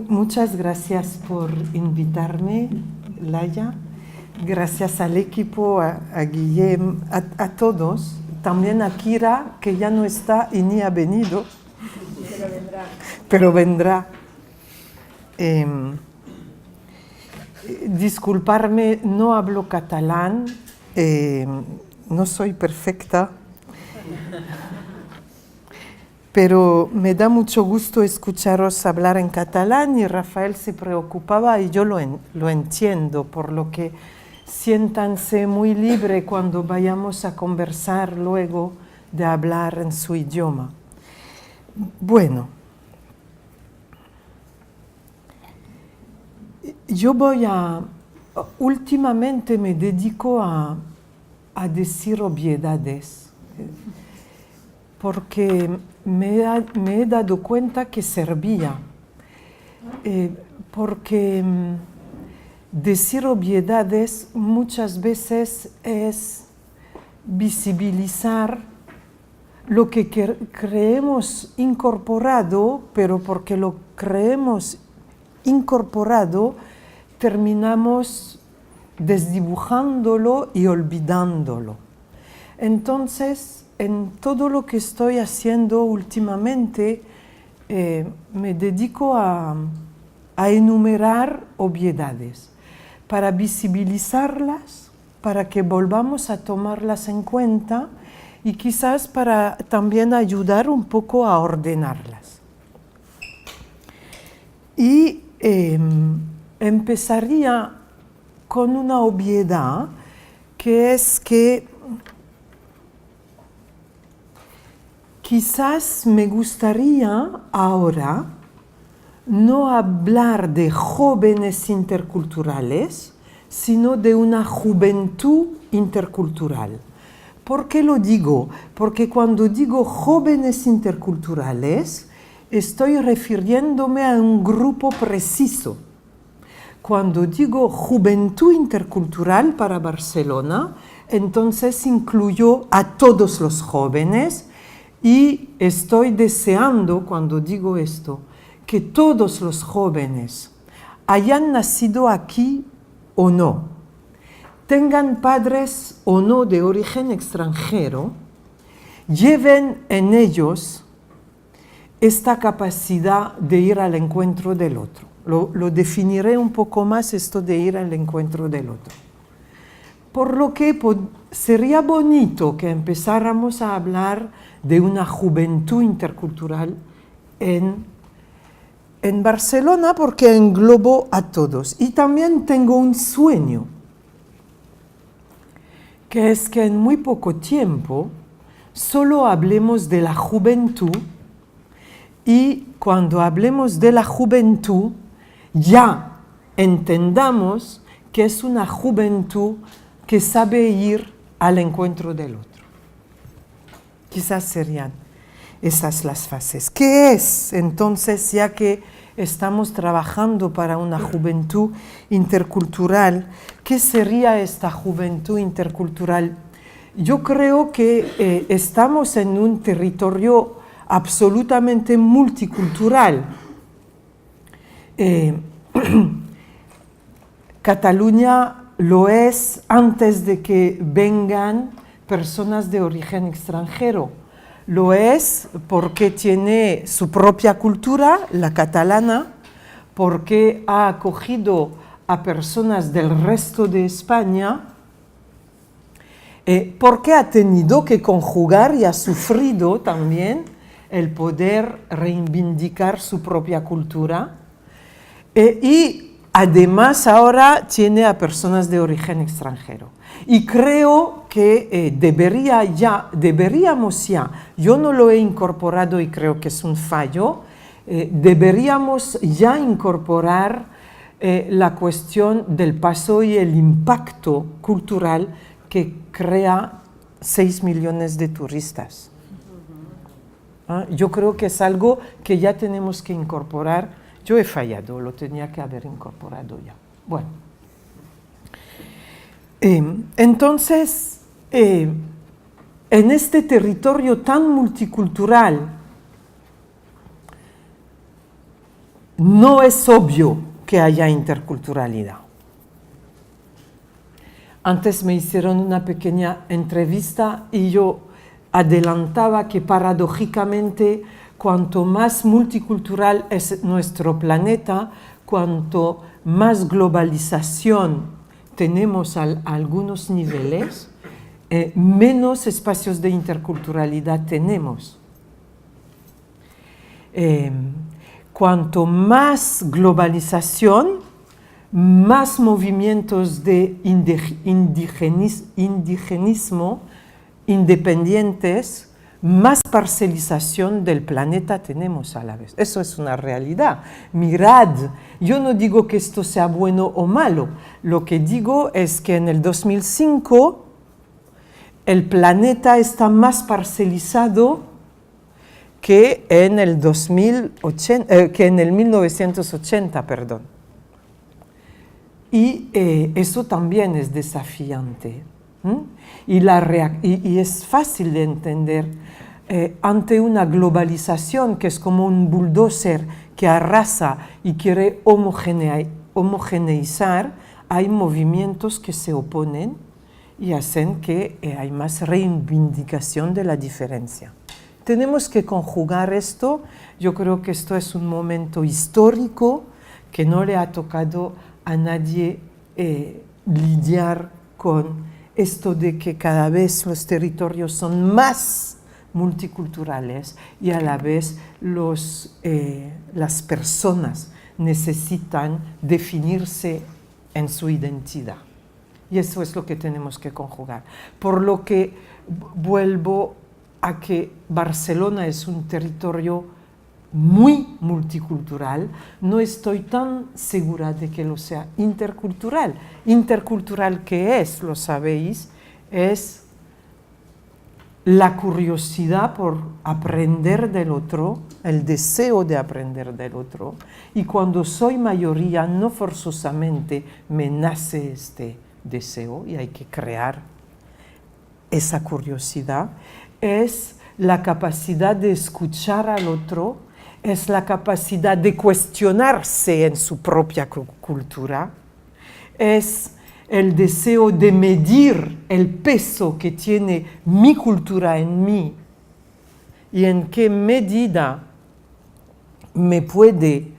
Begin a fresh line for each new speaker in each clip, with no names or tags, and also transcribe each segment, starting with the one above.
Muchas gracias por invitarme, Laia. Gracias al equipo, a Guillem, a todos. También a Kira, que ya no está y ni ha venido. Pero vendrá. Disculparme, no hablo catalán. No soy perfecta. Pero me da mucho gusto escucharos hablar en catalán y Rafael se preocupaba y yo lo entiendo, por lo que siéntanse muy libre cuando vayamos a conversar luego de hablar en su idioma. Bueno, yo últimamente me dedico a decir obviedades, porque me he dado cuenta que servía, porque decir obviedades muchas veces es visibilizar lo que creemos incorporado, pero porque lo creemos incorporado terminamos desdibujándolo y olvidándolo. Entonces, en todo lo que estoy haciendo últimamente, me dedico a enumerar obviedades, para visibilizarlas, para que volvamos a tomarlas en cuenta y quizás para también ayudar un poco a ordenarlas. Y empezaría con una obviedad, que es que quizás me gustaría ahora no hablar de jóvenes interculturales, sino de una juventud intercultural. ¿Por qué lo digo? Porque cuando digo jóvenes interculturales, estoy refiriéndome a un grupo preciso. Cuando digo juventud intercultural para Barcelona, entonces incluyo a todos los jóvenes. Y estoy deseando, cuando digo esto, que todos los jóvenes hayan nacido aquí o no, tengan padres o no de origen extranjero, lleven en ellos esta capacidad de ir al encuentro del otro. Lo definiré un poco más, esto de ir al encuentro del otro. Por lo que sería bonito que empezáramos a hablar de una juventud intercultural en Barcelona, porque englobo a todos. Y también tengo un sueño, que es que en muy poco tiempo solo hablemos de la juventud, y cuando hablemos de la juventud ya entendamos que es una juventud que sabe ir al encuentro del otro. Quizás serían esas las fases. ¿Qué es entonces, ya que estamos trabajando para una juventud intercultural, qué sería esta juventud intercultural? Yo creo que estamos en un territorio absolutamente multicultural. Cataluña lo es antes de que vengan personas de origen extranjero. Lo es porque tiene su propia cultura, la catalana, porque ha acogido a personas del resto de España, porque ha tenido que conjugar y ha sufrido también el poder reivindicar su propia cultura, y además ahora tiene a personas de origen extranjero. Y creo que deberíamos ya, yo no lo he incorporado y creo que es un fallo, deberíamos ya incorporar la cuestión del paso y el impacto cultural que crea 6 millones de turistas. Yo creo que es algo que ya tenemos que incorporar. Yo he fallado, lo tenía que haber incorporado ya. Bueno. Entonces, en este territorio tan multicultural, no es obvio que haya interculturalidad. Antes me hicieron una pequeña entrevista y yo adelantaba que paradójicamente cuanto más multicultural es nuestro planeta, cuanto más globalización tenemos a algunos niveles, menos espacios de interculturalidad tenemos. Cuanto más globalización, más movimientos de indigenismo independientes, más parcelización del planeta tenemos a la vez. Eso es una realidad. Mirad, yo no digo que esto sea bueno o malo. Lo que digo es que en el 2005 el planeta está más parcelizado que en el 1980, perdón. Y eso también es desafiante. Y es fácil de entender ante una globalización que es como un bulldozer que arrasa y quiere homogeneizar, hay movimientos que se oponen y hacen que hay más reivindicación de la diferencia. Tenemos que conjugar esto. Yo creo que esto es un momento histórico que no le ha tocado a nadie lidiar con esto de que cada vez los territorios son más multiculturales y a la vez las personas necesitan definirse en su identidad. Y eso es lo que tenemos que conjugar. Por lo que vuelvo a que Barcelona es un territorio muy multicultural, no estoy tan segura de que lo sea intercultural. Intercultural, ¿qué es? Lo sabéis, es la curiosidad por aprender del otro, el deseo de aprender del otro, y cuando soy mayoría no forzosamente me nace este deseo y hay que crear esa curiosidad. Es la capacidad de escuchar al otro, es la capacidad de cuestionarse en su propia cultura, es el deseo de medir el peso que tiene mi cultura en mí y en qué medida me puede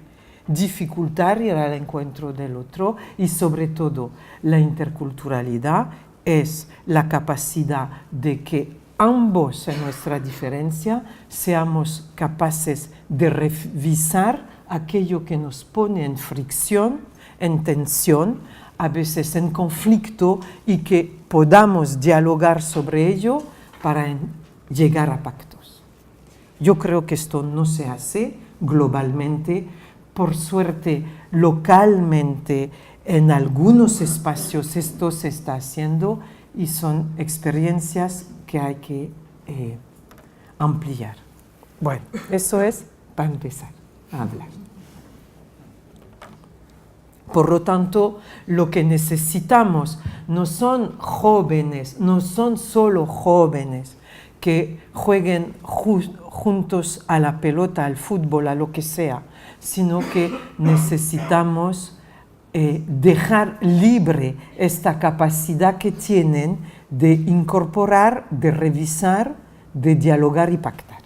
dificultar ir al encuentro del otro, y sobre todo la interculturalidad es la capacidad de que ambos en nuestra diferencia seamos capaces de revisar aquello que nos pone en fricción, en tensión, a veces en conflicto, y que podamos dialogar sobre ello para llegar a pactos. Yo creo que esto no se hace globalmente. Por suerte, localmente, en algunos espacios esto se está haciendo y son experiencias que hay que ampliar. Bueno, eso es para empezar a hablar. Por lo tanto, lo que necesitamos no son jóvenes, no son solo jóvenes que jueguen juntos a la pelota, al fútbol, a lo que sea, sino que necesitamos dejar libre esta capacidad que tienen de incorporar, de revisar, de dialogar y pactar.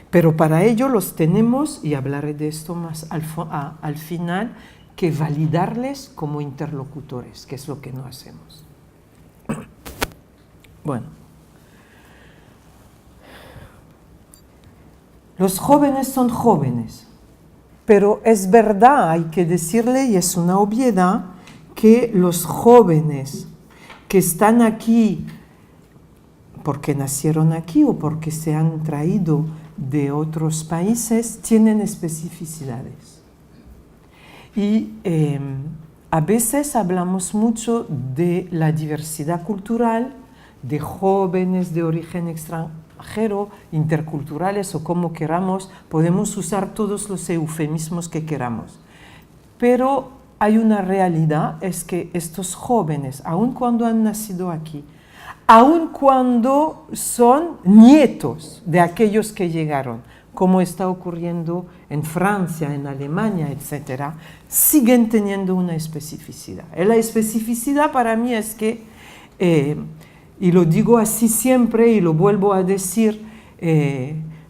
Pero para ello los tenemos, y hablaré de esto más al final, que validarles como interlocutores, que es lo que no hacemos. Bueno, los jóvenes son jóvenes, pero es verdad, hay que decirle, y es una obviedad, que los jóvenes que están aquí porque nacieron aquí o porque se han traído de otros países tienen especificidades. Y a veces hablamos mucho de la diversidad cultural, de jóvenes de origen extranjero, interculturales o como queramos, podemos usar todos los eufemismos que queramos. Pero hay una realidad, es que estos jóvenes, aun cuando han nacido aquí, aun cuando son nietos de aquellos que llegaron, como está ocurriendo en Francia, en Alemania, etc., siguen teniendo una especificidad. Y la especificidad para mí es que, y lo digo así siempre y lo vuelvo a decir,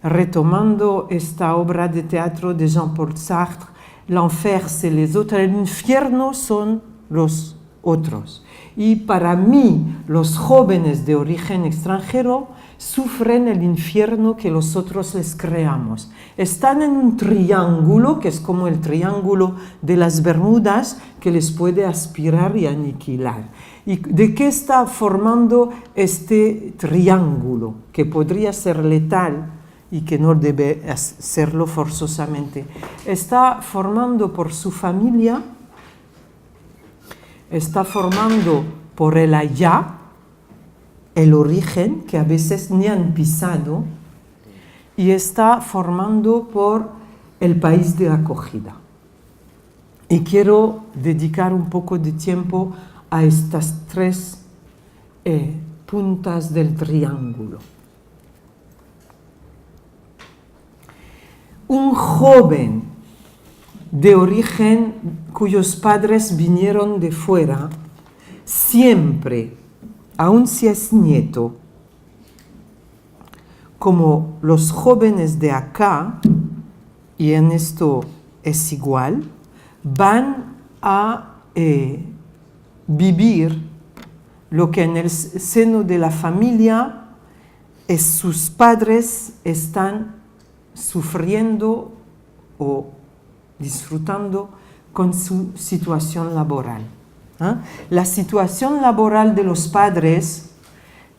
retomando esta obra de teatro de Jean-Paul Sartre, l'enfer c'est les autres, el infierno son los otros. Y para mí, los jóvenes de origen extranjero sufren el infierno que los otros les creamos. Están en un triángulo, que es como el triángulo de las Bermudas, que les puede aspirar y aniquilar. ¿Y de qué está formando este triángulo, que podría ser letal y que no debe serlo forzosamente? Está formando por su familia, está formando por el allá, el origen, que a veces ni han pisado, y está formando por el país de acogida. Y quiero dedicar un poco de tiempo a estas tres puntas del triángulo. Un joven de origen cuyos padres vinieron de fuera, siempre, aun si es nieto, como los jóvenes de acá, y en esto es igual, van a vivir lo que en el seno de la familia sus padres están sufriendo o disfrutando con su situación laboral. La situación laboral de los padres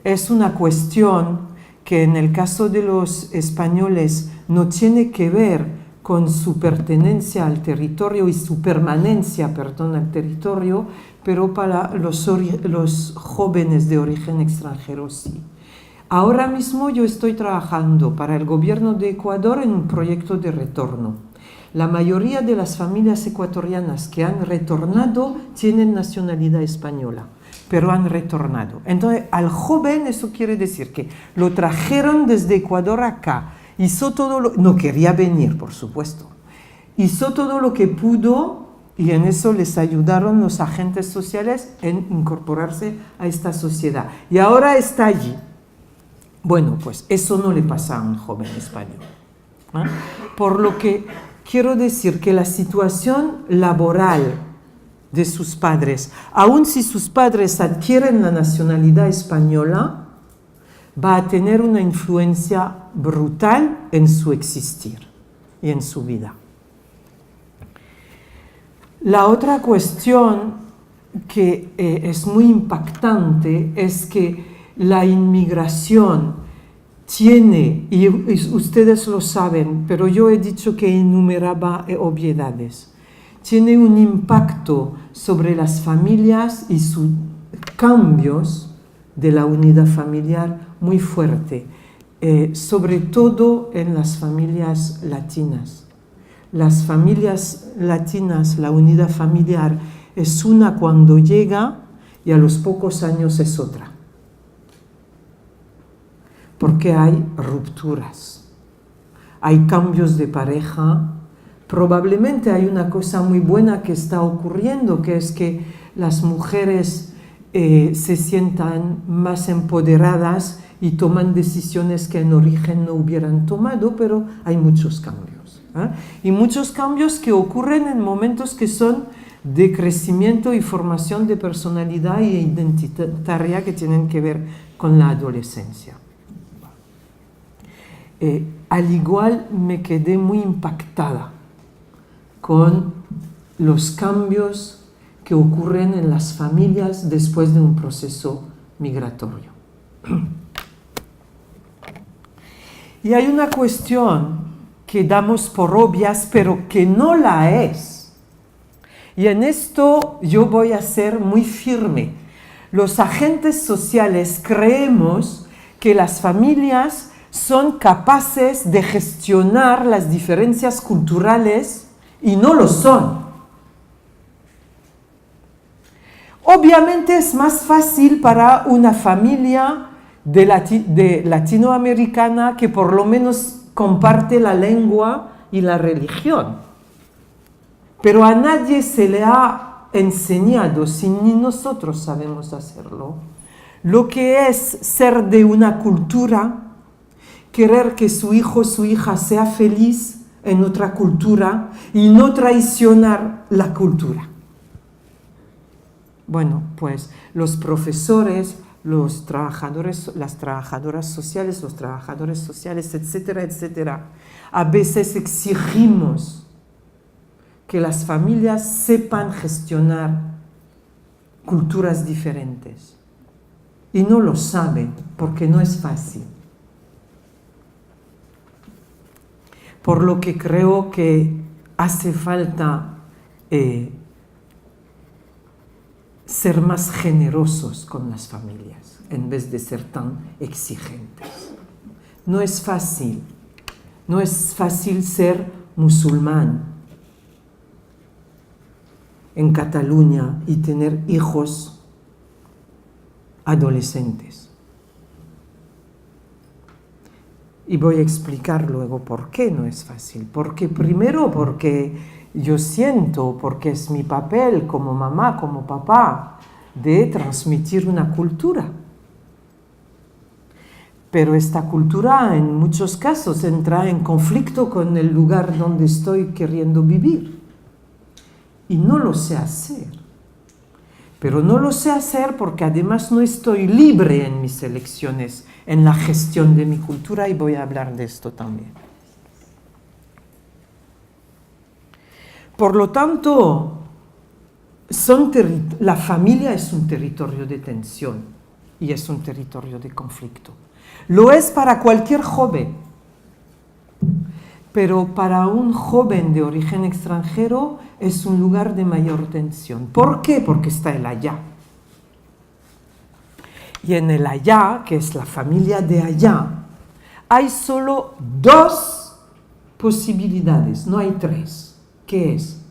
es una cuestión que en el caso de los españoles no tiene que ver con su pertenencia al territorio y su permanencia, al territorio, pero para los jóvenes de origen extranjero sí. Ahora mismo yo estoy trabajando para el gobierno de Ecuador en un proyecto de retorno. La mayoría de las familias ecuatorianas que han retornado tienen nacionalidad española, pero han retornado. Entonces, al joven eso quiere decir que lo trajeron desde Ecuador acá, hizo todo lo, no quería venir, por supuesto, hizo todo lo que pudo y en eso les ayudaron los agentes sociales en incorporarse a esta sociedad. Y ahora está allí. Bueno, pues eso no le pasa a un joven español. Por lo que quiero decir que la situación laboral de sus padres, aun si sus padres adquieren la nacionalidad española, va a tener una influencia brutal en su existir y en su vida. La otra cuestión que es muy impactante es que la inmigración tiene, y ustedes lo saben, pero yo he dicho que enumeraba obviedades, tiene un impacto sobre las familias y sus cambios de la unidad familiar muy fuerte, sobre todo en las familias latinas. Las familias latinas, la unidad familiar es una cuando llega y a los pocos años es otra. Porque hay rupturas, hay cambios de pareja, probablemente hay una cosa muy buena que está ocurriendo, que es que las mujeres se sientan más empoderadas y toman decisiones que en origen no hubieran tomado, pero hay muchos cambios. Y muchos cambios que ocurren en momentos que son de crecimiento y formación de personalidad e identitaria que tienen que ver con la adolescencia. Al igual me quedé muy impactada con los cambios que ocurren en las familias después de un proceso migratorio. Y hay una cuestión que damos por obvias, pero que no la es. Y en esto yo voy a ser muy firme. Los agentes sociales creemos que las familias son capaces de gestionar las diferencias culturales y no lo son. Obviamente es más fácil para una familia de latinoamericana que por lo menos comparte la lengua y la religión. Pero a nadie se le ha enseñado, si ni nosotros sabemos hacerlo, lo que es ser de una cultura, querer que su hijo o su hija sea feliz en otra cultura y no traicionar la cultura. Bueno, pues los profesores, los trabajadores, las trabajadoras sociales, los trabajadores sociales, etcétera, etcétera, a veces exigimos que las familias sepan gestionar culturas diferentes. Y no lo saben porque no es fácil. Por lo que creo que hace falta ser más generosos con las familias en vez de ser tan exigentes. No es fácil. No es fácil ser musulmán en Cataluña y tener hijos adolescentes. Y voy a explicar luego por qué no es fácil. Primero porque yo siento, porque es mi papel como mamá, como papá, de transmitir una cultura. Pero esta cultura en muchos casos entra en conflicto con el lugar donde estoy queriendo vivir. Y no lo sé hacer. Pero no lo sé hacer porque además no estoy libre en mis elecciones, en la gestión de mi cultura, y voy a hablar de esto también. Por lo tanto, la familia es un territorio de tensión y es un territorio de conflicto. Lo es para cualquier joven, pero para un joven de origen extranjero es un lugar de mayor tensión. ¿Por qué? Porque está el allá. Y en el allá, que es la familia de allá, hay solo 2 posibilidades, no hay 3. ¿Qué es?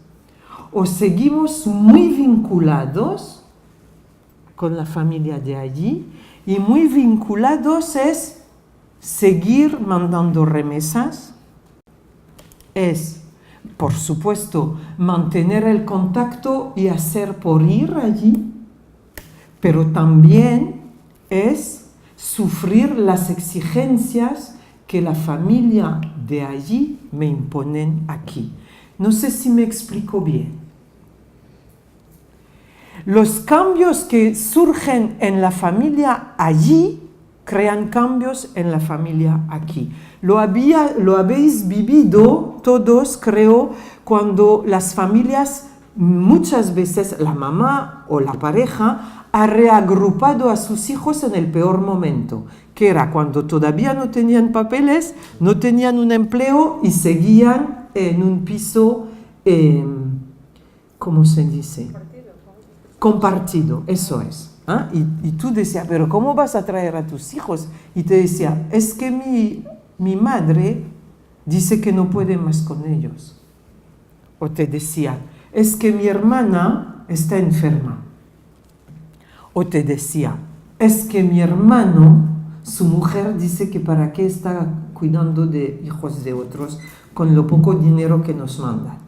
O seguimos muy vinculados con la familia de allí, y muy vinculados es seguir mandando remesas, es, por supuesto, mantener el contacto y hacer por ir allí, pero también es sufrir las exigencias que la familia de allí me imponen aquí. No sé si me explico bien. Los cambios que surgen en la familia allí crean cambios en la familia aquí. Lo habéis vivido todos, creo, cuando las familias, muchas veces la mamá o la pareja, ha reagrupado a sus hijos en el peor momento, que era cuando todavía no tenían papeles, no tenían un empleo y seguían en un piso, ¿cómo se dice? Compartido, eso es. Y tú decías, pero ¿cómo vas a traer a tus hijos? Y te decía, es que mi madre dice que no puede más con ellos. O te decía, es que mi hermana está enferma. O te decía, es que mi hermano, su mujer dice que para qué está cuidando de hijos de otros con lo poco dinero que nos mandan.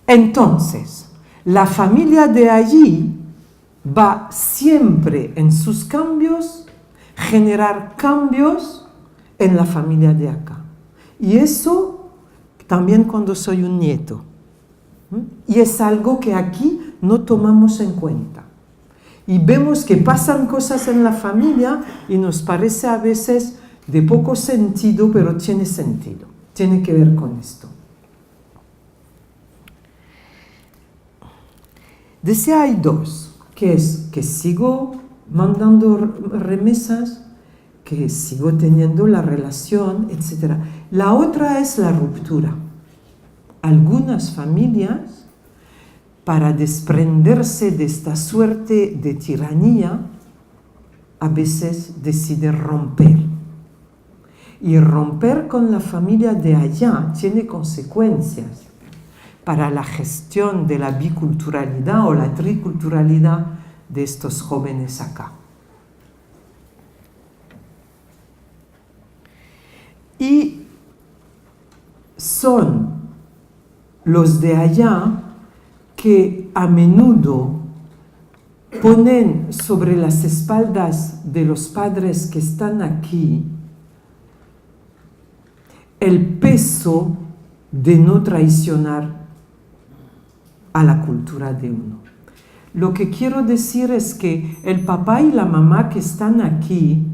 Entonces, la familia de allí va siempre en sus cambios generar cambios en la familia de acá. Y eso también cuando soy un nieto. Y es algo que aquí no tomamos en cuenta. Y vemos que pasan cosas en la familia y nos parece a veces de poco sentido, pero tiene sentido. Tiene que ver con esto. Decía, hay 2, que es que sigo mandando remesas, que sigo teniendo la relación, etc. La otra es la ruptura. Algunas familias, para desprenderse de esta suerte de tiranía, a veces deciden romper. Y romper con la familia de allá tiene consecuencias para la gestión de la biculturalidad o la triculturalidad de estos jóvenes acá. Y son los de allá que a menudo ponen sobre las espaldas de los padres que están aquí el peso de no traicionar a la cultura de uno. Lo que quiero decir es que el papá y la mamá que están aquí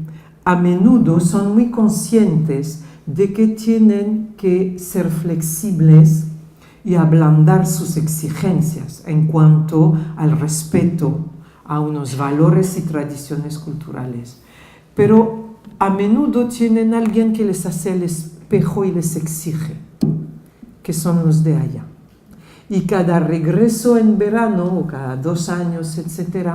a menudo son muy conscientes de que tienen que ser flexibles y ablandar sus exigencias en cuanto al respeto a unos valores y tradiciones culturales. Pero a menudo tienen alguien que les hace el espejo y les exige, que son los de allá. Y cada regreso en verano, o cada 2 años, etc.,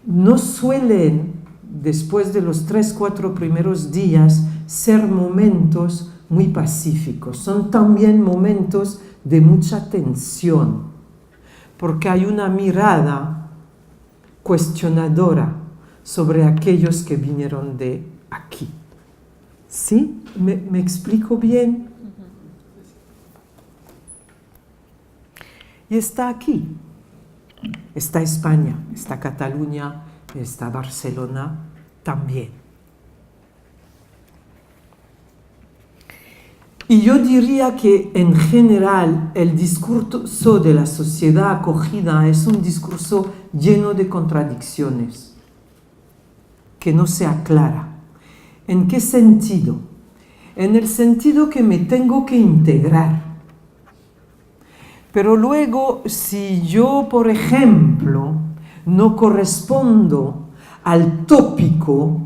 no suelen, después de los 3-4 primeros días, ser momentos muy pacíficos. Son también momentos de mucha tensión, porque hay una mirada cuestionadora sobre aquellos que vinieron de aquí. ¿Sí? ¿Me explico bien? Y está aquí. Está España, está Cataluña, está Barcelona también. Y yo diría que en general el discurso de la sociedad acogida es un discurso lleno de contradicciones, que no se aclara. ¿En qué sentido? En el sentido que me tengo que integrar. Pero luego, si yo, por ejemplo, no correspondo al tópico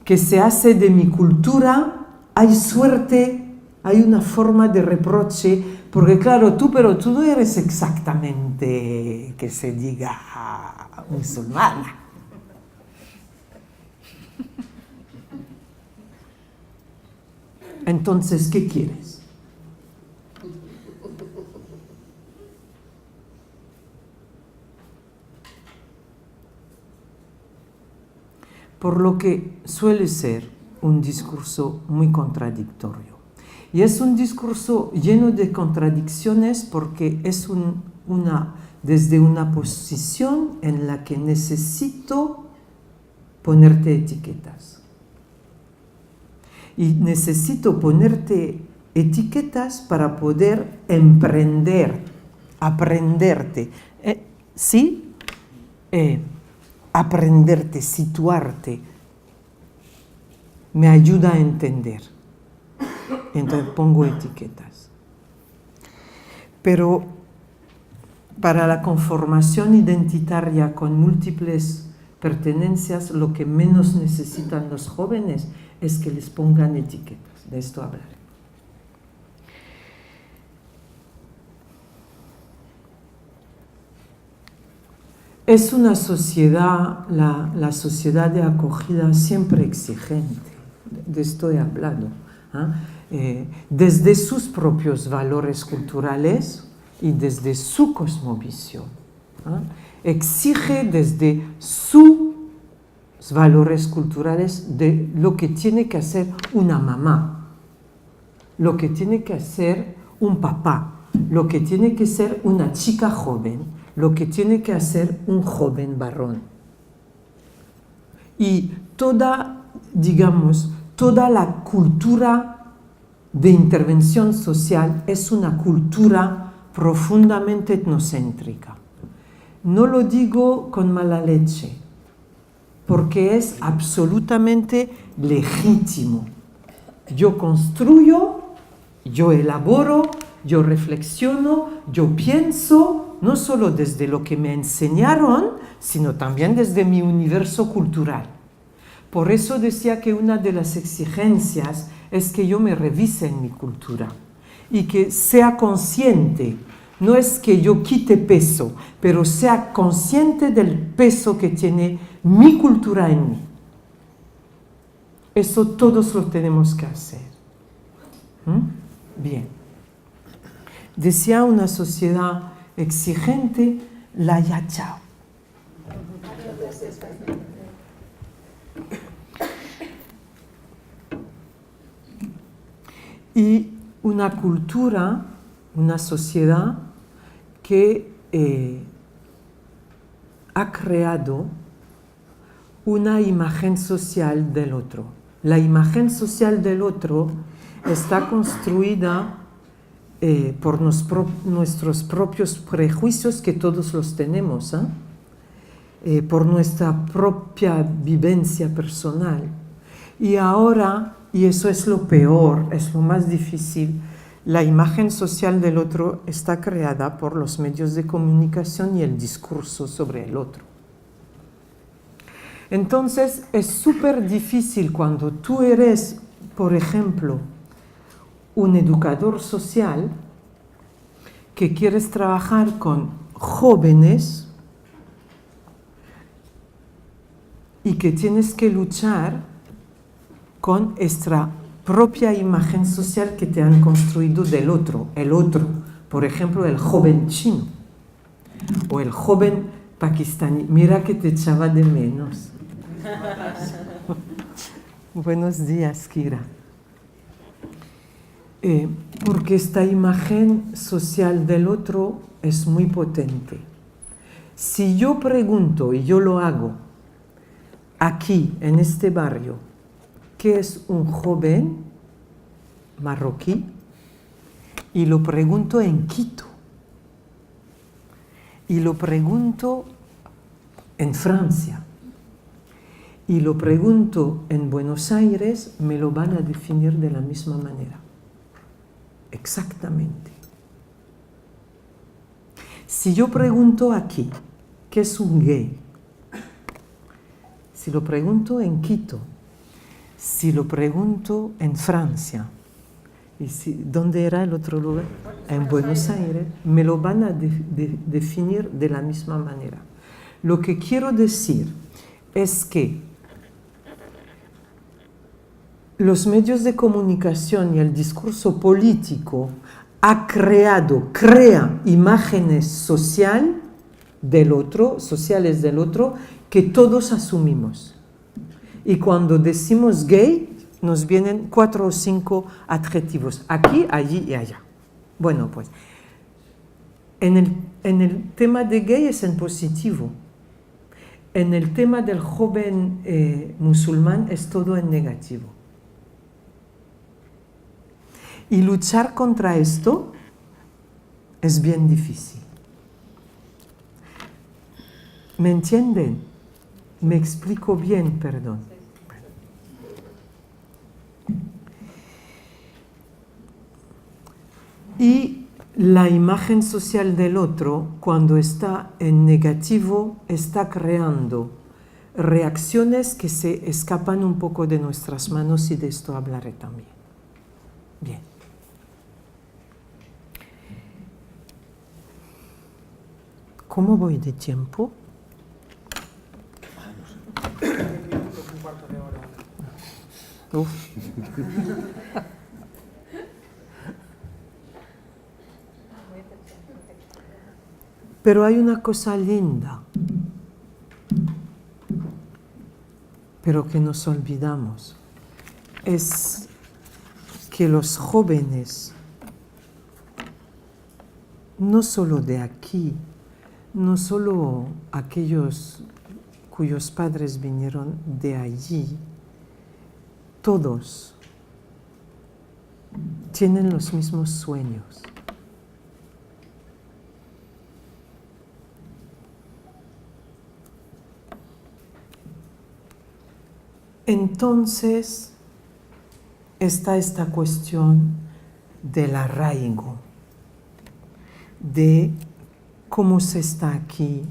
que se hace de mi cultura, hay suerte, hay una forma de reproche, porque claro, tú no eres exactamente, que se diga, musulmana. Entonces, ¿qué quieres? Por lo que suele ser un discurso muy contradictorio. Y es un discurso lleno de contradicciones porque es desde una posición en la que necesito ponerte etiquetas. Y necesito ponerte etiquetas para poder emprender, aprenderte. ¿Sí? Aprenderte, situarte, me ayuda a entender. Entonces pongo etiquetas. Pero para la conformación identitaria con múltiples pertenencias, lo que menos necesitan los jóvenes es que les pongan etiquetas. De esto hablaré. Es una sociedad, la sociedad de acogida, siempre exigente. De esto he hablado. Desde sus propios valores culturales y desde su cosmovisión. Exige desde sus valores culturales de lo que tiene que hacer una mamá, lo que tiene que hacer un papá, lo que tiene que ser una chica joven, lo que tiene que hacer un joven varón. Y toda la cultura de intervención social es una cultura profundamente etnocéntrica. No lo digo con mala leche, porque es absolutamente legítimo. Yo construyo, yo elaboro, yo reflexiono, yo pienso, no solo desde lo que me enseñaron, sino también desde mi universo cultural. Por eso decía que una de las exigencias es que yo me revise en mi cultura y que sea consciente, no es que yo quite peso, pero sea consciente del peso que tiene mi cultura en mí. Eso todos lo tenemos que hacer. Bien. Decía una sociedad exigente, la yachao. y una cultura, una sociedad que ha creado una imagen social del otro. La imagen social del otro está construida por nuestros propios prejuicios, que todos los tenemos, por nuestra propia vivencia personal. Y ahora, y eso es lo peor, es lo más difícil, la imagen social del otro está creada por los medios de comunicación y el discurso sobre el otro. Entonces, es súper difícil cuando tú eres, por ejemplo, un educador social que quieres trabajar con jóvenes y que tienes que luchar con esta propia imagen social que te han construido del otro, el otro, por ejemplo, el joven chino o el joven pakistaní. Mira que te echaba de menos. Buenos días, Kira. Porque esta imagen social del otro es muy potente. Si yo pregunto, y yo lo hago, aquí, en este barrio, ¿qué es un joven marroquí? Y lo pregunto en Quito. Y lo pregunto en Francia. Y lo pregunto en Buenos Aires, me lo van a definir de la misma manera. Exactamente. Si yo pregunto aquí, ¿qué es un gay? Si lo pregunto en Quito, si lo pregunto en Francia, y ¿dónde era el otro lugar? En Buenos Aires, me lo van a definir de la misma manera. Lo que quiero decir es que los medios de comunicación y el discurso político crea imágenes sociales del otro, que todos asumimos. Y cuando decimos gay, nos vienen 4 o 5 adjetivos, aquí, allí y allá. Bueno, pues, en el tema de gay es en positivo. En el tema del joven musulmán es todo en negativo. Y luchar contra esto es bien difícil. ¿Me entienden? ¿Me explico bien? Perdón. Y la imagen social del otro, cuando está en negativo, está creando reacciones que se escapan un poco de nuestras manos, y de esto hablaré también. Bien. ¿Cómo voy de tiempo? Uf. Pero hay una cosa linda, pero que nos olvidamos, es que los jóvenes, no solo de aquí, no solo aquellos cuyos padres vinieron de allí, todos tienen los mismos sueños. Entonces está esta cuestión del arraigo, de cómo se está aquí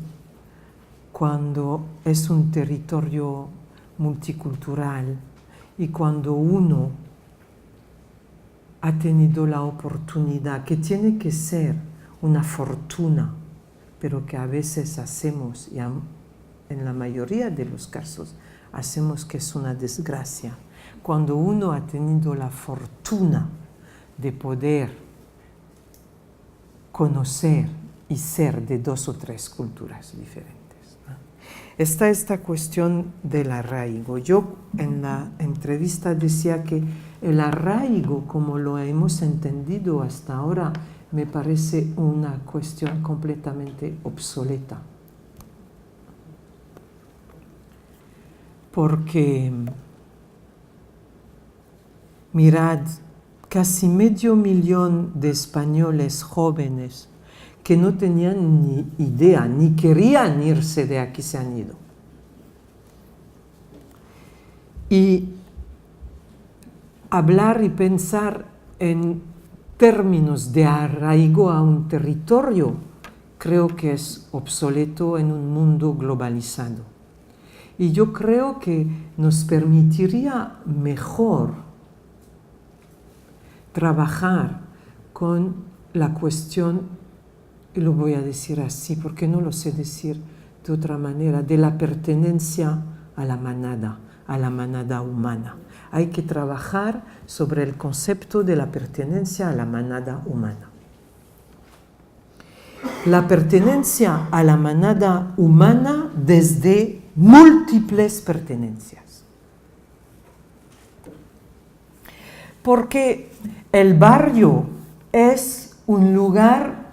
cuando es un territorio multicultural y cuando uno ha tenido la oportunidad, que tiene que ser una fortuna, pero que a veces hacemos, y en la mayoría de los casos, hacemos que es una desgracia. Cuando uno ha tenido la fortuna de poder conocer y ser de 2 o 3 culturas diferentes, ¿no? está esta cuestión del arraigo. Yo en la entrevista decía que el arraigo, como lo hemos entendido hasta ahora, me parece una cuestión completamente obsoleta. Porque, mirad, casi 500.000 de españoles jóvenes que no tenían ni idea, ni querían irse de aquí, se han ido. Y hablar y pensar en términos de arraigo a un territorio creo que es obsoleto en un mundo globalizado. Y yo creo que nos permitiría mejor trabajar con la cuestión, y lo voy a decir así porque no lo sé decir de otra manera, de la pertenencia a la manada humana. Hay que trabajar sobre el concepto de la pertenencia a la manada humana. La pertenencia a la manada humana desde múltiples pertenencias. Porque el barrio es un lugar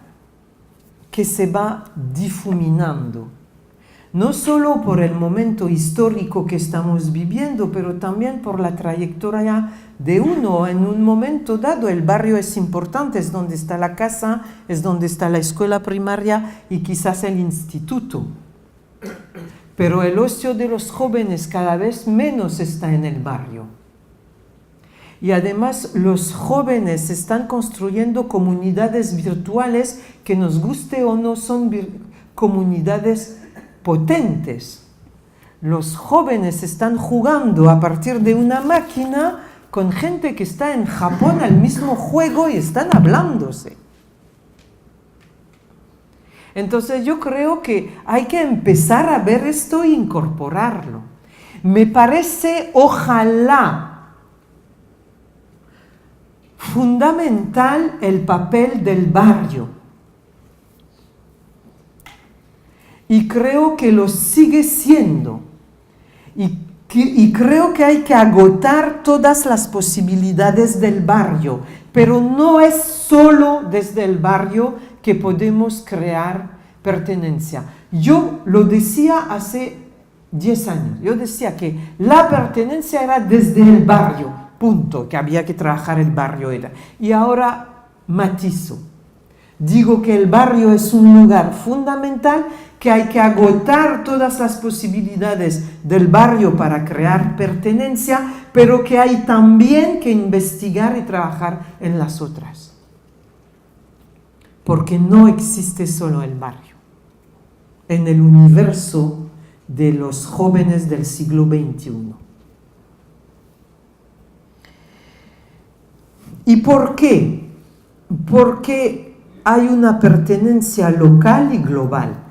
que se va difuminando, no solo por el momento histórico que estamos viviendo, pero también por la trayectoria de uno. En un momento dado el barrio es importante, es donde está la casa, es donde está la escuela primaria y quizás el instituto. Pero el ocio de los jóvenes cada vez menos está en el barrio. Y además los jóvenes están construyendo comunidades virtuales que, nos guste o no, son comunidades potentes. Los jóvenes están jugando a partir de una máquina con gente que está en Japón al mismo juego y están hablándose. Entonces yo creo que hay que empezar a ver esto e incorporarlo. Me parece, ojalá, fundamental el papel del barrio. Y creo que lo sigue siendo. Y creo que hay que agotar todas las posibilidades del barrio. Pero no es solo desde el barrio que podemos crear pertenencia. Yo lo decía hace 10 años. Yo decía que la pertenencia era desde el barrio. Punto. Que había que trabajar el barrio. Y ahora matizo. Digo que el barrio es un lugar fundamental, que hay que agotar todas las posibilidades del barrio para crear pertenencia, pero que hay también que investigar y trabajar en las otras. Porque no existe solo el barrio. En el universo de los jóvenes del siglo XXI. ¿Y por qué? Porque hay una pertenencia local y global.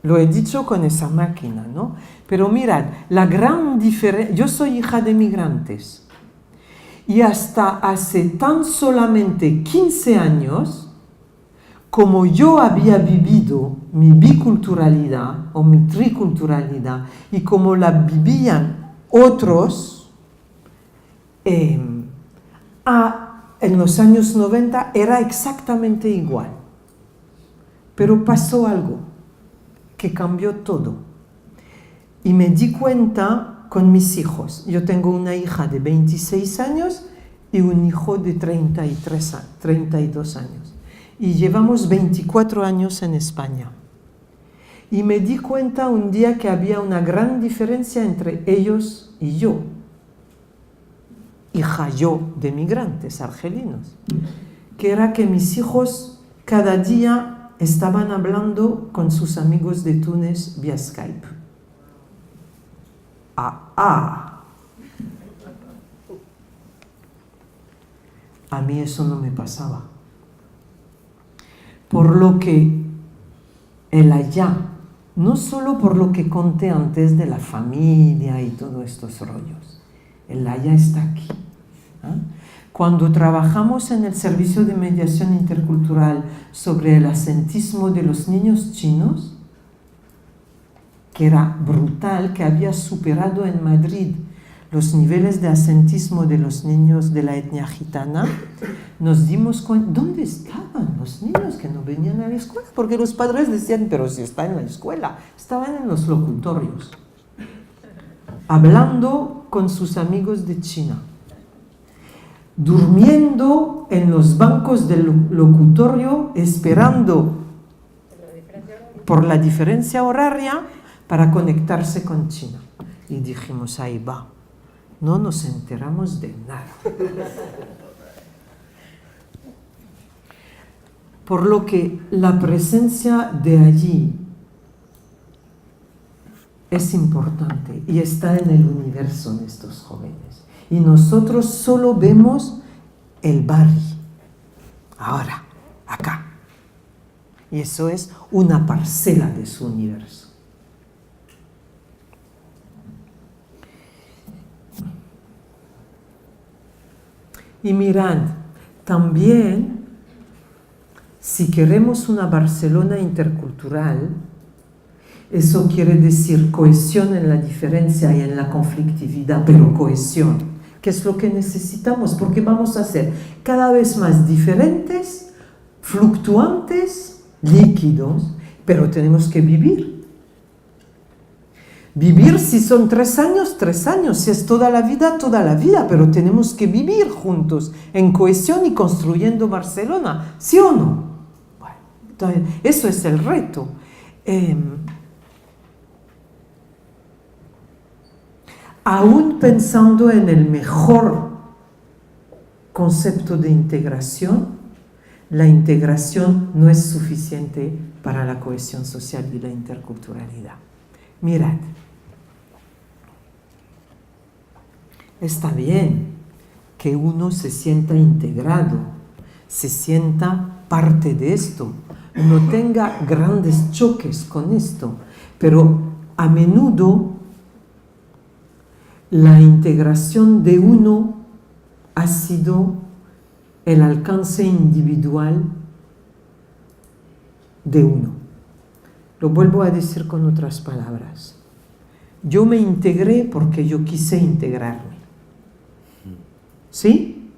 Lo he dicho con esa máquina, ¿no? Pero mirad, la gran diferencia... Yo soy hija de migrantes. Y hasta hace tan solamente 15 años, como yo había vivido mi biculturalidad o mi triculturalidad, y como la vivían otros, en los años 90 era exactamente igual. Pero pasó algo que cambió todo. Y me di cuenta con mis hijos. Yo tengo una hija de 26 años y un hijo de 32 años. Y llevamos 24 años en España. Y me di cuenta un día que había una gran diferencia entre ellos y yo. Hija yo de migrantes argelinos. Que era que mis hijos cada día estaban hablando con sus amigos de Túnez vía Skype. A mí eso no me pasaba. Por lo que el allá, no solo por lo que conté antes de la familia y todos estos rollos, el allá está aquí. Cuando trabajamos en el servicio de mediación intercultural sobre el asentismo de los niños chinos, que era brutal, que había superado en Madrid los niveles de asentismo de los niños de la etnia gitana, nos dimos cuenta, ¿dónde estaban los niños que no venían a la escuela? Porque los padres decían, pero si está en la escuela, estaban en los locutorios, hablando con sus amigos de China, durmiendo en los bancos del locutorio, esperando por la diferencia horaria para conectarse con China. Y dijimos, ahí va, no nos enteramos de nada. Por lo que la presencia de allí es importante y está en el universo de estos jóvenes. Y nosotros solo vemos el barrio, ahora, acá. Y eso es una parcela de su universo. Y mirad, también, si queremos una Barcelona intercultural, eso quiere decir cohesión en la diferencia y en la conflictividad, pero cohesión, que es lo que necesitamos, porque vamos a ser cada vez más diferentes, fluctuantes, líquidos, pero tenemos que vivir. Vivir si son 3 años, 3 años, si es toda la vida, pero tenemos que vivir juntos, en cohesión y construyendo Barcelona, ¿sí o no? Bueno, entonces, eso es el reto. Aún pensando en el mejor concepto de integración, la integración no es suficiente para la cohesión social y la interculturalidad. Mirad, está bien que uno se sienta integrado, se sienta parte de esto, no tenga grandes choques con esto, pero a menudo la integración de uno ha sido el alcance individual de uno. Lo vuelvo a decir con otras palabras. Yo me integré porque yo quise integrarme. ¿Sí?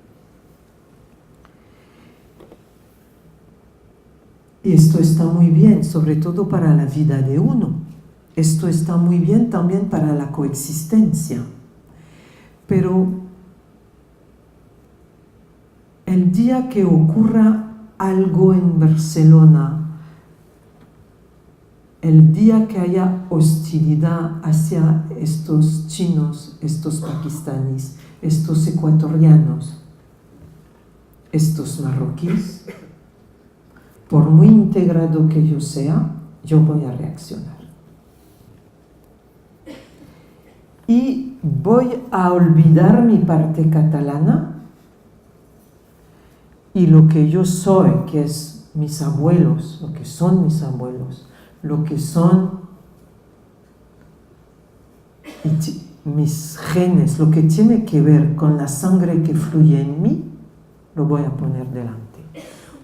Y esto está muy bien, sobre todo para la vida de uno. Esto está muy bien también para la coexistencia. Pero el día que ocurra algo en Barcelona, el día que haya hostilidad hacia estos chinos, estos pakistaníes, estos ecuatorianos, estos marroquíes, por muy integrado que yo sea, yo voy a reaccionar. Y voy a olvidar mi parte catalana y lo que yo soy, que es mis abuelos, lo que son mis abuelos, lo que son mis genes, lo que tiene que ver con la sangre que fluye en mí, lo voy a poner delante.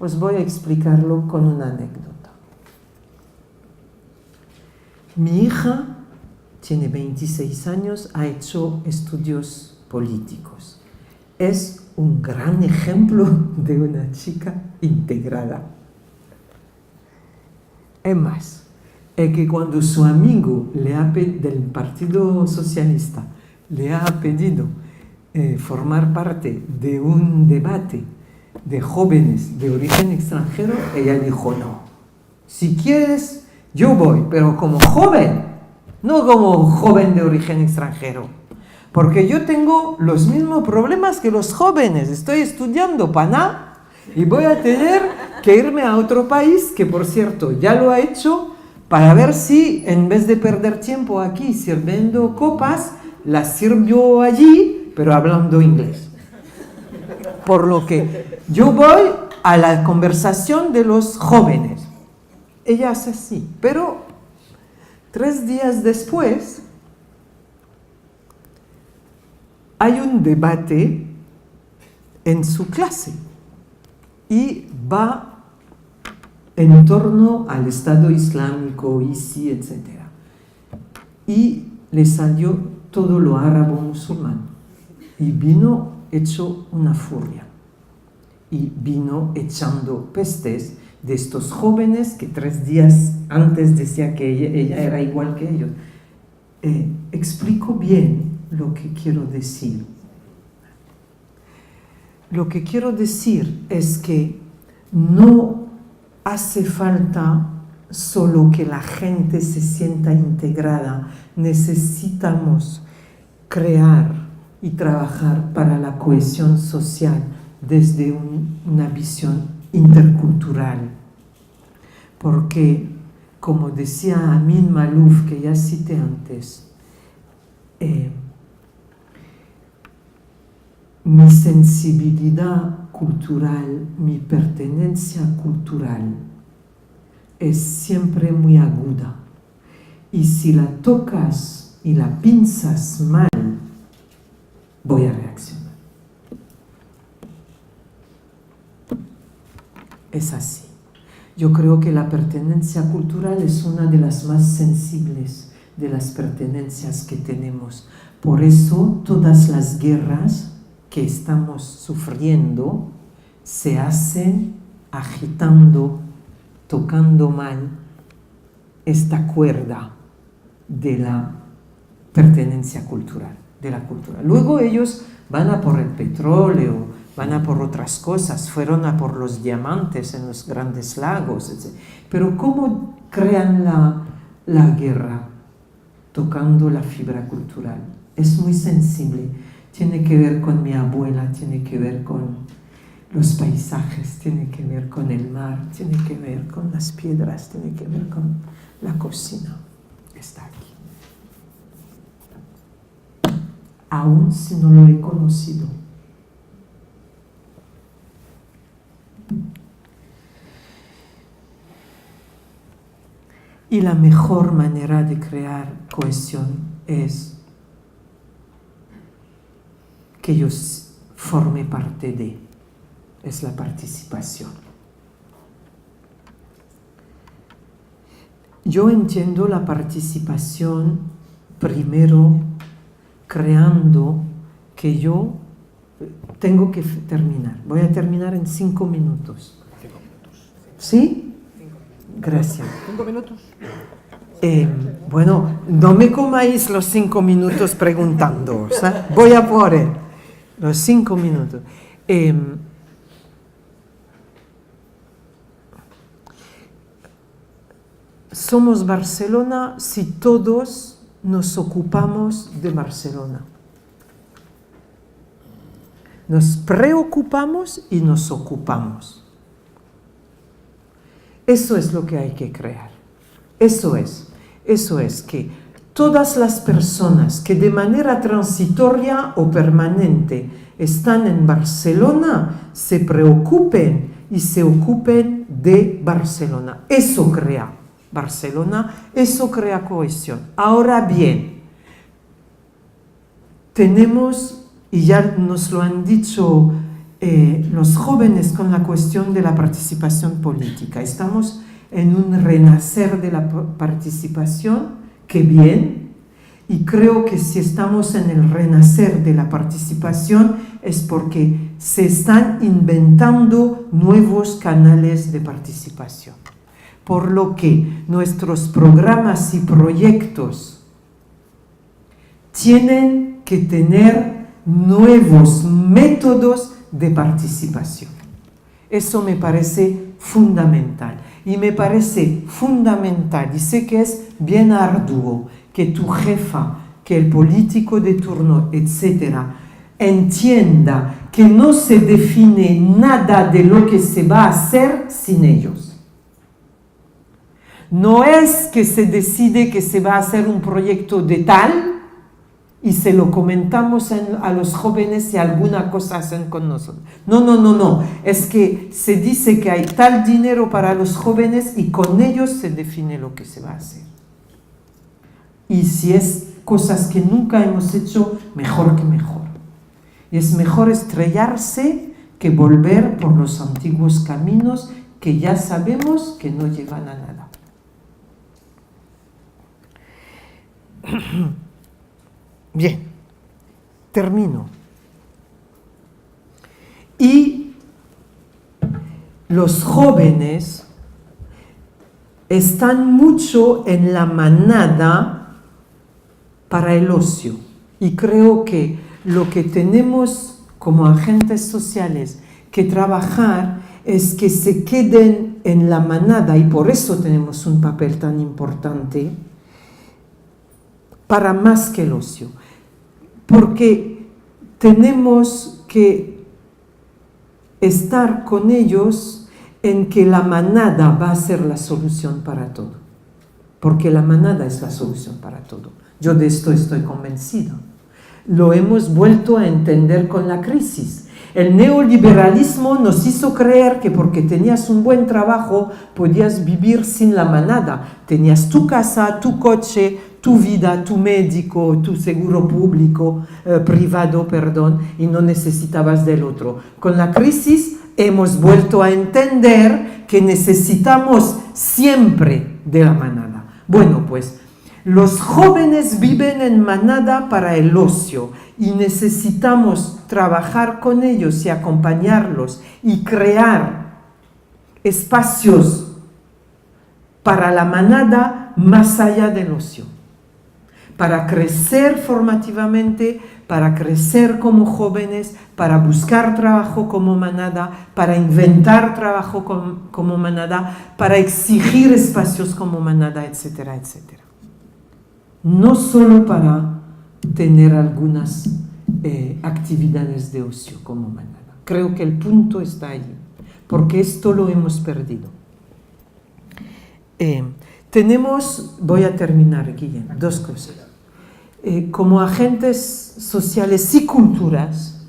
Os voy a explicarlo con una anécdota. Mi hija tiene 26 años, ha hecho estudios políticos. Es un gran ejemplo de una chica integrada. Es más, es que cuando su amigo del Partido Socialista le ha pedido formar parte de un debate de jóvenes de origen extranjero, ella dijo no. Si quieres, yo voy, pero como joven, no como joven de origen extranjero. Porque yo tengo los mismos problemas que los jóvenes. Estoy estudiando PANA y voy a tener que irme a otro país, que por cierto ya lo ha hecho, para ver si en vez de perder tiempo aquí sirviendo copas, las sirvió allí, pero hablando inglés. Por lo que yo voy a la conversación de los jóvenes. Ella es así, pero 3 días después hay un debate en su clase y va en torno al Estado Islámico, ISI, etc. y le salió todo lo árabe musulmán. Y vino hecho una furia. Y vino echando pestes de estos jóvenes que 3 días antes decía que ella era igual que ellos. Explico bien lo que quiero decir. Lo que quiero decir es que no hace falta solo que la gente se sienta integrada. Necesitamos crear y trabajar para la cohesión social desde una visión intercultural. Porque, como decía Amin Maalouf, que ya cité antes, mi sensibilidad cultural, mi pertenencia cultural es siempre muy aguda. Y si la tocas y la pinzas mal, voy a reaccionar. Es así. Yo creo que la pertenencia cultural es una de las más sensibles de las pertenencias que tenemos. Por eso todas las guerras que estamos sufriendo se hacen agitando, tocando mal esta cuerda de la pertenencia cultural, de la cultura. Luego ellos van a por el petróleo, van a por otras cosas, fueron a por los diamantes en los grandes lagos, etc. Pero ¿cómo crean la guerra? Tocando la fibra cultural. Es muy sensible. Tiene que ver con mi abuela, tiene que ver con los paisajes, tiene que ver con el mar, tiene que ver con las piedras, tiene que ver con la cocina. Está aquí. Aún si no lo he conocido. Y la mejor manera de crear cohesión es que yo forme parte de, es la participación. Yo entiendo la participación primero creando que yo tengo que terminar. Voy a terminar en 5 minutos. ¿Sí? Gracias.
5 minutos.
Bueno, no me comáis los 5 minutos preguntando. Voy a por él. Los 5 minutos. Somos Barcelona si todos nos ocupamos de Barcelona. Nos preocupamos y nos ocupamos. Eso es lo que hay que crear. Eso es que todas las personas que de manera transitoria o permanente están en Barcelona se preocupen y se ocupen de Barcelona. Eso crea Barcelona, eso crea cohesión. Ahora bien, tenemos, y ya nos lo han dicho los jóvenes con la cuestión de la participación política, estamos en un renacer de la participación, que bien, y creo que si estamos en el renacer de la participación es porque se están inventando nuevos canales de participación. Por lo que nuestros programas y proyectos tienen que tener nuevos métodos de participación. Eso me parece fundamental. Y me parece fundamental, y sé que es bien arduo, que tu jefa, que el político de turno, etcétera, entienda que no se define nada de lo que se va a hacer sin ellos. No es que se decide que se va a hacer un proyecto de tal y se lo comentamos a los jóvenes y alguna cosa hacen con nosotros. No. Es que se dice que hay tal dinero para los jóvenes y con ellos se define lo que se va a hacer. Y si es cosas que nunca hemos hecho, mejor que mejor. Y es mejor estrellarse que volver por los antiguos caminos que ya sabemos que no llevan a nada. Bien, termino. Y los jóvenes están mucho en la manada para el ocio. Y creo que lo que tenemos como agentes sociales que trabajar es que se queden en la manada, y por eso tenemos un papel tan importante para más que el ocio. Porque tenemos que estar con ellos en que la manada va a ser la solución para todo. Porque la manada es la solución para todo. Yo de esto estoy convencido. Lo hemos vuelto a entender con la crisis. El neoliberalismo nos hizo creer que porque tenías un buen trabajo podías vivir sin la manada. Tenías tu casa, tu coche, tu vida, tu médico, tu seguro público, privado, y no necesitabas del otro. Con la crisis hemos vuelto a entender que necesitamos siempre de la manada. Bueno, pues los jóvenes viven en manada para el ocio y necesitamos trabajar con ellos y acompañarlos y crear espacios para la manada más allá del ocio, para crecer formativamente, para crecer como jóvenes, para buscar trabajo como manada, para inventar trabajo como manada, para exigir espacios como manada, etcétera, etcétera. No solo para tener algunas actividades de ocio como manada. Creo que el punto está allí, porque esto lo hemos perdido. Voy a terminar, Guillem, dos cosas. Como agentes sociales y culturas,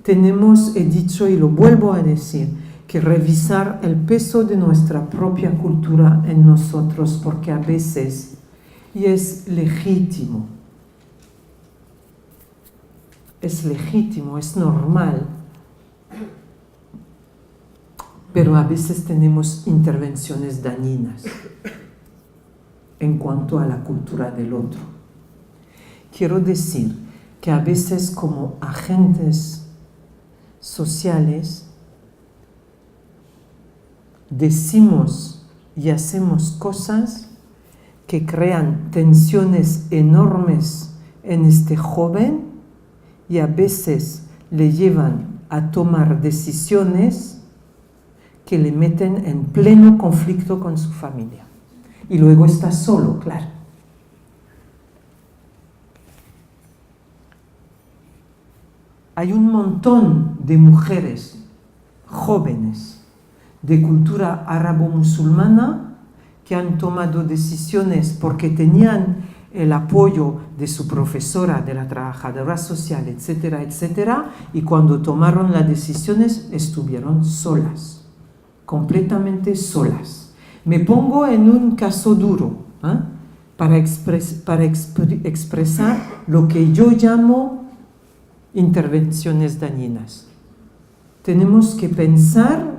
he dicho y lo vuelvo a decir, que revisar el peso de nuestra propia cultura en nosotros, porque a veces, y es legítimo, es normal, pero a veces tenemos intervenciones dañinas en cuanto a la cultura del otro. Quiero decir que a veces como agentes sociales decimos y hacemos cosas que crean tensiones enormes en este joven y a veces le llevan a tomar decisiones que le meten en pleno conflicto con su familia. Y luego está solo, claro. Hay un montón de mujeres jóvenes de cultura árabo-musulmana que han tomado decisiones porque tenían el apoyo de su profesora, de la trabajadora social, etcétera, etcétera, y cuando tomaron las decisiones estuvieron solas, completamente solas. Me pongo en un caso duro, para expresar lo que yo llamo intervenciones dañinas. Tenemos que pensar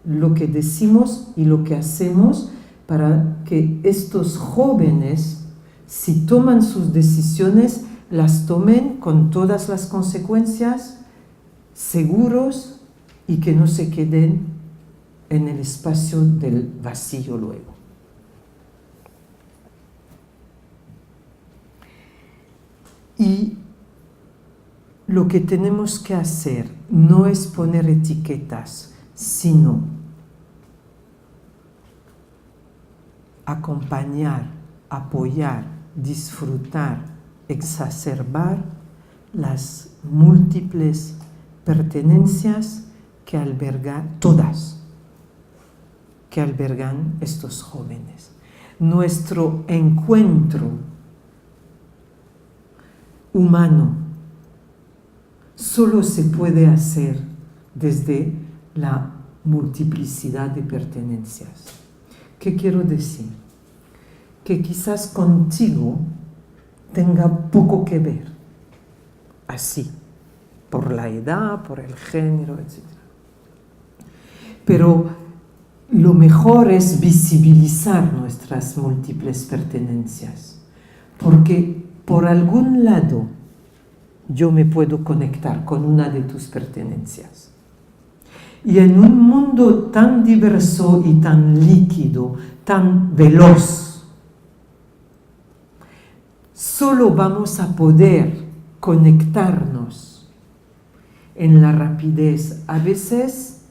lo que decimos y lo que hacemos para que estos jóvenes, si toman sus decisiones, las tomen con todas las consecuencias, seguros, y que no se queden en el espacio del vacío luego. Y lo que tenemos que hacer no es poner etiquetas, sino acompañar, apoyar, disfrutar, exacerbar las múltiples pertenencias que albergan estos jóvenes. Nuestro encuentro humano solo se puede hacer desde la multiplicidad de pertenencias. ¿Qué quiero decir? Que quizás contigo tenga poco que ver, así, por la edad, por el género, etc. Pero lo mejor es visibilizar nuestras múltiples pertenencias, porque por algún lado yo me puedo conectar con una de tus pertenencias. Y en un mundo tan diverso y tan líquido, tan veloz, solo vamos a poder conectarnos en la rapidez, a veces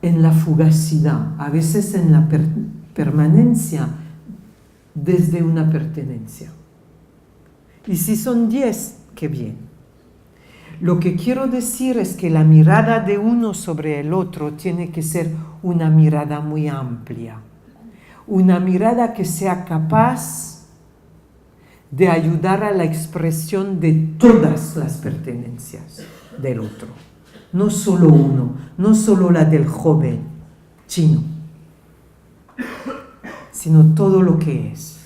en la fugacidad, a veces en la permanencia desde una pertenencia. Y si son 10, qué bien. Lo que quiero decir es que la mirada de uno sobre el otro tiene que ser una mirada muy amplia, una mirada que sea capaz de ayudar a la expresión de todas las pertenencias del otro, no solo uno, no solo la del joven chino, sino todo lo que es.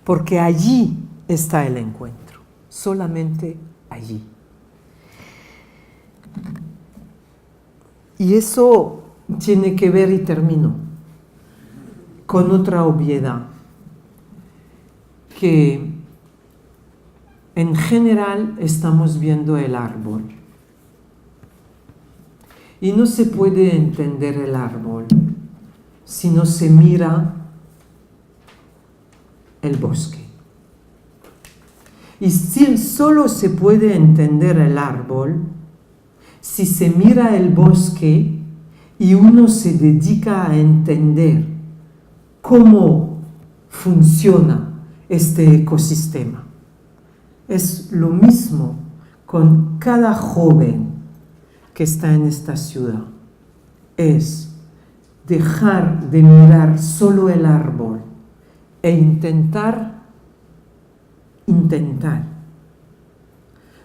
Porque allí está el encuentro, solamente allí. Y eso tiene que ver, y termino, con otra obviedad, que en general estamos viendo el árbol. Y no se puede entender el árbol si no se mira el bosque. Y solo se puede entender el árbol si se mira el bosque y uno se dedica a entender cómo funciona este ecosistema. Es lo mismo con cada joven que está en esta ciudad. Es dejar de mirar solo el árbol e intentar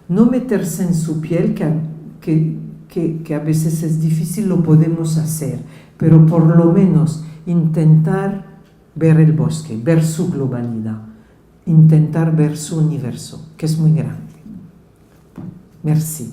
no meterse en su piel, que a veces es difícil, lo podemos hacer, pero por lo menos intentar ver el bosque, ver su globalidad, intentar ver su universo, que es muy grande. Merci.